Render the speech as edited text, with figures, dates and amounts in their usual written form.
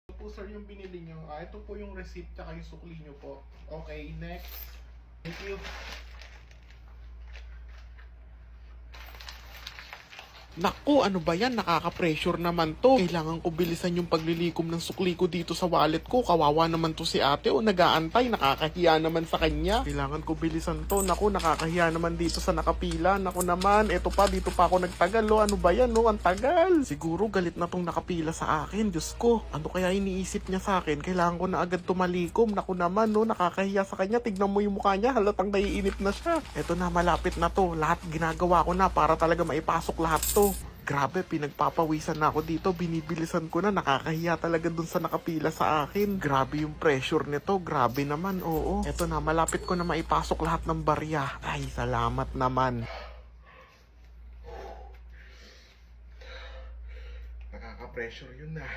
Ito po sir yung binili nyo. Ito po yung receipt tsaka yung sukli nyo po. Okay, next. Thank you. Naku, ano ba yan? Nakaka-pressure naman to. Kailangan ko bilisan yung paglilikom ng sukli ko dito sa wallet ko. Kawawa naman to si ate o nag-aantay. Nakakahiya naman sa kanya. Kailangan ko bilisan to. Naku, nakakahiya naman dito sa nakapila. Naku naman, eto pa, dito pa ako nagtagal. Ano ba yan? Ang tagal. Siguro galit na tong nakapila sa akin. Diyos ko, ano kaya iniisip niya sa akin? Kailangan ko na agad tumalikom. Naku naman, nakakahiya sa kanya. Tignan mo yung mukha niya. Halatang naiinip na siya. Eto na, malapit na to. Lahat ginagawa ko na para talaga maipasok lahat to. Grabe, pinagpapawisan na ako dito. Binibilisan ko na. Nakakahiya talaga dun sa nakapila sa akin. Grabe yung pressure nito. Grabe naman, oo. Eto na, malapit ko na maipasok lahat ng barya. Ay, salamat naman. Nakaka-pressure yun na.